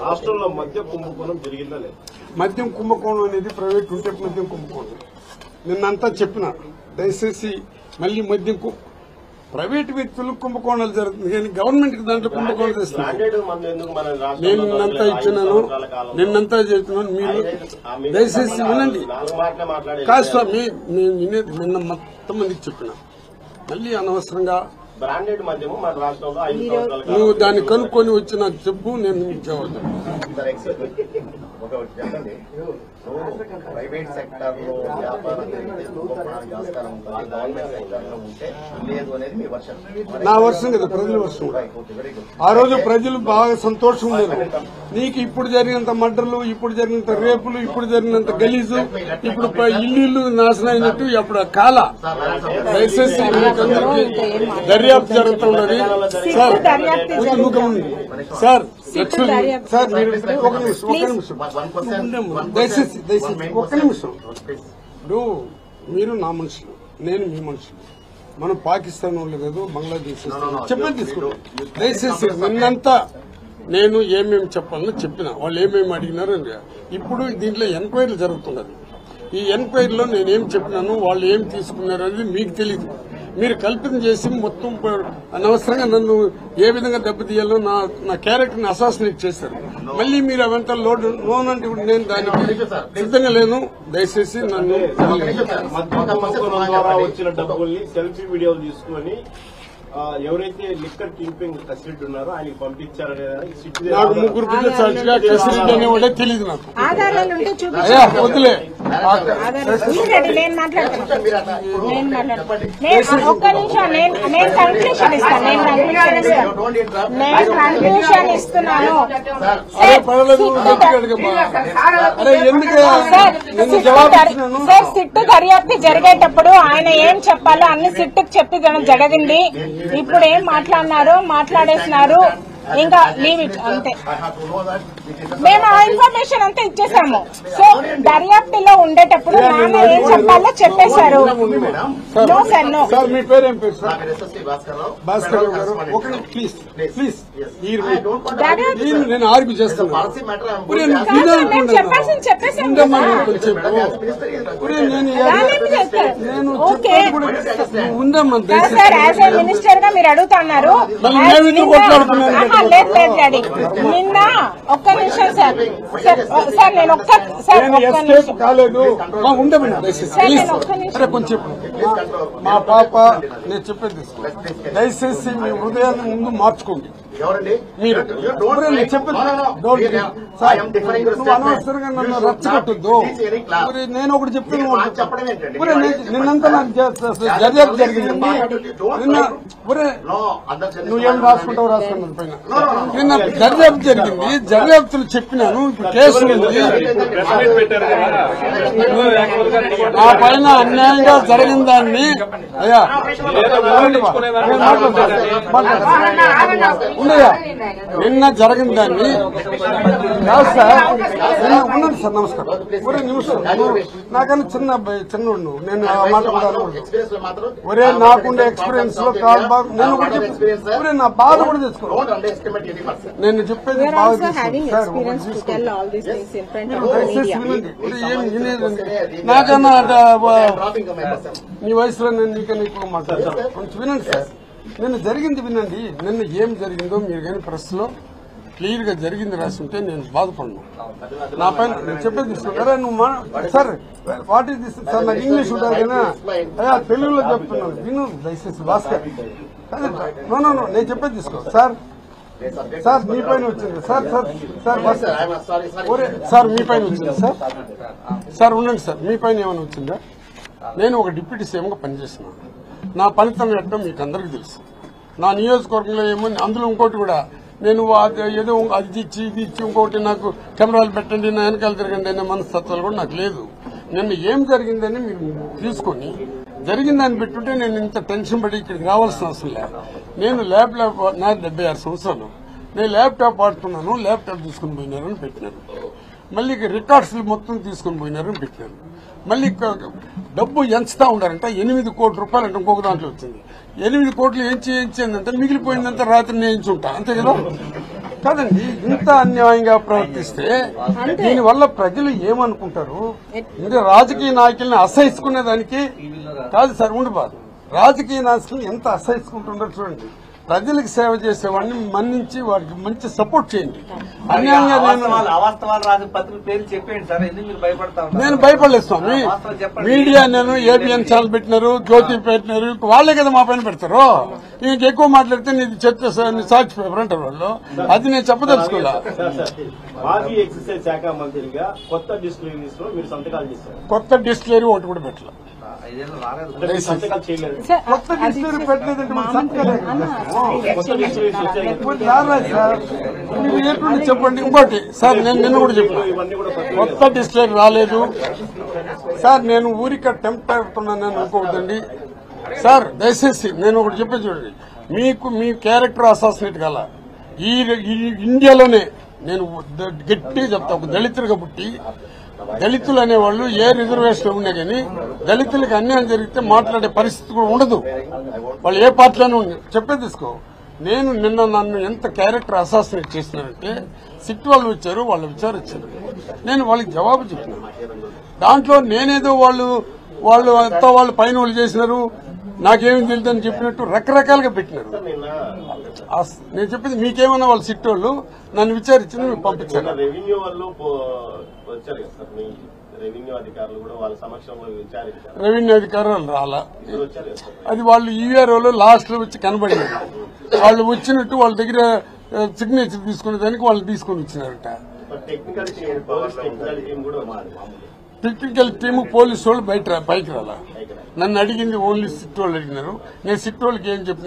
రాష్ట్రంలో మద్యం కుంభకోణం జరిగిందా లేదు? మద్యం కుంభకోణం అనేది ప్రైవేట్ ఉంటే మద్యం కుంభకోణం నిన్నంతా చెప్పిన దయచేసి మళ్లీ మద్యం ప్రైవేట్ వ్యక్తులు కుంభకోణాలు జరుగుతుంది కానీ గవర్నమెంట్ కి దాంట్లో కుంభకోణాలు చేస్తున్నారు. నేను నిన్నంతా ఇచ్చినాను, నిన్నంతా చెప్తున్నాను. మీరు దయచేసి వినండి. కాదు స్వామి, నేను నిన్న మొత్తం మందికి చెప్పిన మళ్లీ అనవసరంగా బ్రాండెడ్ మద్యము మన రాష్ట్రంలో 5 సంవత్సరాల నువ్వు దాన్ని కనుక్కొని వచ్చి నాకు చెప్పు, నేను జవాబు. ప్రైవేట్ సెక్టర్ లో వ్యాపారం లేదు అనేది మీ వర్షం. నా వర్షం కదా, ప్రజల వర్షం. ఆ రోజు ప్రజలు బాగా సంతోషం లేదు. నీకు ఇప్పుడు జరిగినంత మర్డర్లు, ఇప్పుడు జరిగినంత రేపులు, ఇప్పుడు జరిగినంత గలీజు, ఇప్పుడు ఇల్లు నాశనం అయినట్టు అప్పుడు కాల దయచేసి దర్యాప్తు జరుగుతున్నది. సార్ సార్ సార్ మీరు ఒక నిమిషం దయచేసి ఒక్క నిమిషం. ఇప్పుడు మీరు నా మనుషులు, నేను మీ మనుషులు. మనం పాకిస్తాన్ వాళ్ళు కాదు, బంగ్లాదేశ్ చెప్పని తీసుకుంటాం. దయచేసి నిన్నంతా నేను ఏమేమి చెప్పాలని చెప్పిన, వాళ్ళు ఏమేమి అడిగినారు. ఇప్పుడు దీంట్లో ఎంక్వైరీ జరుగుతున్నది. ఈ ఎంక్వైరీలో నేనేం చెప్పినాను, వాళ్ళు ఏం తీసుకున్నారు అనేది మీకు తెలియదు. మీరు కల్పన చేసి మొత్తం అనవసరంగా నన్ను ఏ విధంగా దెబ్బతీయాలో నా క్యారెక్టర్ ని అసాసినేట్ చేశారు. మళ్లీ మీరు అవంతా లోన్ అంటే నేను దానికి సిద్ధంగా లేను. దయచేసి నన్ను వచ్చిన డబ్బుల్ని సెల్ఫీ వీడియోలు తీసుకుని ఎవరైతే లిక్కర్ కింపింగ్ కసిరెడ్డి ఉన్నారో ఆయనకి పంపించారనేది నాకు ముగ్గురు పిల్లలు సాక్షిగా కసిరెడ్డి అనేవాడే తెలియదు. నాకు వదిలే సిట్టు దర్యాప్తు జరిగేటప్పుడు ఆయన ఏం చెప్పాలో అన్ని సిట్టుకు చెప్పి జరిగింది. ఇప్పుడు ఏం మాట్లాడేస్తున్నారు, ఇంకా లీవ్ ఇట్ అంతే. మేము ఆ ఇన్ఫర్మేషన్ అంతా ఇచ్చేసాము. సో దర్యాప్తులో ఉండేటప్పుడు నాన్న ఏం చెప్పాలో చెప్పేశారు. No sir, no. సార్ మీ పేరు ఏం పేరు సార్? భాస్కర్ గారు. ప్లీజ్ ప్లీజ్ నేను ఆర్గ్యూ చేస్తాను. మినిస్టర్ గా మీరు అడుగుతున్నారు. నిన్న ఒక్క నిమిషం సార్, సార్ నేను కాలేదు కొంచెం మా పాప నేను చెప్పేది దయచేసి మీ హృదయాన్ని ముందు మార్చుకోండి. మీరు అనవసరంగా నన్ను రచ్చగొట్టద్దు. నేను ఒకటి చెప్తున్నాను, నిన్నంతా నాకు దర్యాప్తు జరిగిందండి. నిన్న నువ్వేం రాసుకుంటావు రాసుకున్నది పైన నిన్న దర్యాప్తు జరిగింది. దర్యాప్తులు చెప్పినాను. ఇప్పుడు కేసు ఉంది. నా పైన అన్యాయంగా జరిగిన దాన్ని అయ్యా ఉన్నాయా నిన్న జరిగిన దాన్ని కాదు సార్. ఉన్నాను సార్, నమస్కారం. ఒరే నిమిషం, నాకన్నా చిన్న అబ్బాయి చిన్నోడు. నేను మాట్లాడాను. ఒరే నాకుండే ఎక్స్పీరియన్స్ లో కాదు బాగా నేను ఒరే నా బాధ కూడా తెచ్చుకోవాలి. నేను చెప్పేది బాగా నాకన్నా నీ వయసులో నేను నీకన్నా ఎక్కువ మాట్లాడతాను. కొంచెం వినండి సార్. నిన్న జరిగింది వినండి. నిన్న ఏం జరిగిందో మీరు కానీ ప్రెస్ లో క్లియర్ గా జరిగింది రాసి ఉంటే నేను బాధపడను. నా పైన నేను చెప్పేది తీసుకుంటారా నువ్వు sir? What is this sir? నాకు ఇంగ్లీష్ ఉంటారు కదా, అయ్యా తెలుగులో చెప్తున్నాను విను దయచేసి. భాస్కర్ నో నో నో నేను చెప్పేది తీసుకో సార్. సార్ మీ పైన వచ్చింది సార్. సార్ ఒరే సార్ మీ పైన వచ్చింది సార్. సార్ ఉండండి సార్. మీ పైన ఏమైనా వచ్చిందా? నేను ఒక డిప్యూటీ సీఎంగా పనిచేస్తున్నాను. నా పనితనం ఎట్టడం మీకు అందరికీ తెలుసు. నా నియోజకవర్గంలో ఏమో అందులో ఇంకోటి కూడా నేను ఏదో అది ఇచ్చి ఇది ఇచ్చి ఇంకోటి నాకు కెమెరాలు పెట్టండి, నా వెనకాల తిరగండి అనే మనస్తత్వాలు కూడా నాకు లేదు. నిన్న ఏం జరిగిందని మీరు తీసుకొని జరిగిందని పెట్టుంటే నేను ఇంత టెన్షన్ పడి ఇక్కడికి రావాల్సిన అవసరం లేదు. నేను ల్యాప్టాప్ నా 76 సంవత్సరాలు నేను ల్యాప్టాప్ ఆడుతున్నాను. ల్యాప్టాప్ తీసుకుని పోయినారని పెట్టినారు. మళ్ళీ రికార్డ్స్ మొత్తం తీసుకుని పోయినారని పెట్టినారు. మళ్ళీ డబ్బు ఎంచుతా ఉండారంట. 8 కోట్ల రూపాయలు అంటే ఇంకొక దాంట్లో వచ్చింది. 8 కోట్లు ఏంచిందంటే మిగిలిపోయిందంతా రాత్రి నేను ఎంచుంటా అంతే కదా. కాదండి, ఇంత అన్యాయంగా ప్రవర్తిస్తే దీనివల్ల ప్రజలు ఏమనుకుంటారు? ఇంకా రాజకీయ నాయకుల్ని అసహించుకునేదానికి కాదు సార్, ఉండిపోదు. రాజకీయ నాయకులు ఎంత అసహించుకుంటున్నారో చూడండి. ప్రజలకు సేవ చేసేవాడిని మన్నించి వాడికి మంచి సపోర్ట్ చేయండి. అన్యాయంగా అవాస్తవాలు రాజు పత్రిక పేరు చెప్పేయండి సార్, ఎందుకు మీరు భయపడతా ఉన్నారు? నేను భయపడలేదు స్వామి. మీడియా నేను ఏబిఎన్ ఛానల్ పెట్టినారు, జ్యోతి పెట్టినారు, వాళ్ళే కదా మా పైన పెడతారు. ఇంక ఎక్కువ మాట్లాడితే నీది చెత్త సాక్షి పేపర్ అంటారు వాళ్ళు. అది నేను చెప్పదలుచుకోలే. మాజీ ఎక్సైజ్ శాఖ మంత్రిగా కొత్త డిస్టిలరీస్ లో మీరు సంతకాలు చేశారు. కొత్త డిస్టిలరీ ఒకటి కూడా పెట్టలే. అంటే మీరు సంతకాలు చేయలేదు. కొత్త డిస్టిలరీ పెట్టలేదంటే మన సంతకాలే కదా. కొత్త డిస్టిలరీస్ వచ్చాయి. ఇప్పుడు రాలేదు సార్. మీరు ఎప్పుడు చెప్పండి. ఇంకోటి సార్, నేను నిన్న కూడా చెప్పాను, ఇవన్నీ కూడా కొత్త డిస్టిలరీ రాలేదు సార్. నేను ఊరిక టెంప్ట్ అవుతున్నాను అనుకోవద్దండి సార్. దయచేసి నేను ఒకటి చెప్పే చూడండి, మీకు మీ క్యారెక్టర్ అసాసినేట్ గల ఈ ఇండియాలోనే నేను గట్టిగా చెప్తా, ఒక దళితులుగా పుట్టి దళితులు అనేవాళ్ళు ఏ రిజర్వేషన్ ఉన్నా కానీ దళితులకు అన్యాయం జరిగితే మాట్లాడే పరిస్థితి కూడా ఉండదు. వాళ్ళు ఏ పార్టీలోనే ఉండి చెప్పే తీసుకో. నేను నిన్న నన్ను ఎంత క్యారెక్టర్ అసాసినేట్ చేసినారంటే సిట్ వాళ్ళు వచ్చారు, వాళ్ళు విచారించారు, నేను వాళ్ళకి జవాబు చెప్పినాను. దాంట్లో నేనేదో వాళ్ళు అంతా వాళ్ళు పైన వాళ్ళు చేసినారు, నాకేమీ తెలియదని చెప్పినట్టు రకరకాలుగా పెట్టినారు. నేను చెప్పింది మీకేమన్నా వాళ్ళు సిట్ వాళ్ళు నన్ను విచారించింది, మీకు పంపించారు. రెవెన్యూ వాళ్ళు వచ్చారు కదా సార్, మీ రెవెన్యూ అధికారులు కూడా వాళ్ళ సమక్షంలో విచారించారు. రెవెన్యూ అధికారులు రాలా, వచ్చారు కదా సార్. అది వాళ్ళు ఈఆర్ఓలో లాస్ట్ లో వచ్చి కనబడింది. వాళ్ళు వచ్చినట్టు వాళ్ళ దగ్గర సిగ్నేచర్ తీసుకునే దానికి వాళ్ళు తీసుకుని వచ్చినారట. Technical team, police technical team కూడా టెక్నికల్ టీమ్ పోలీసు వాళ్ళు పైకి రాలా. నన్ను అడిగింది ఓన్లీ సిట్ వాళ్ళు అడిగినారు. నేను సిట్ వాళ్ళకి ఏం చెప్పిన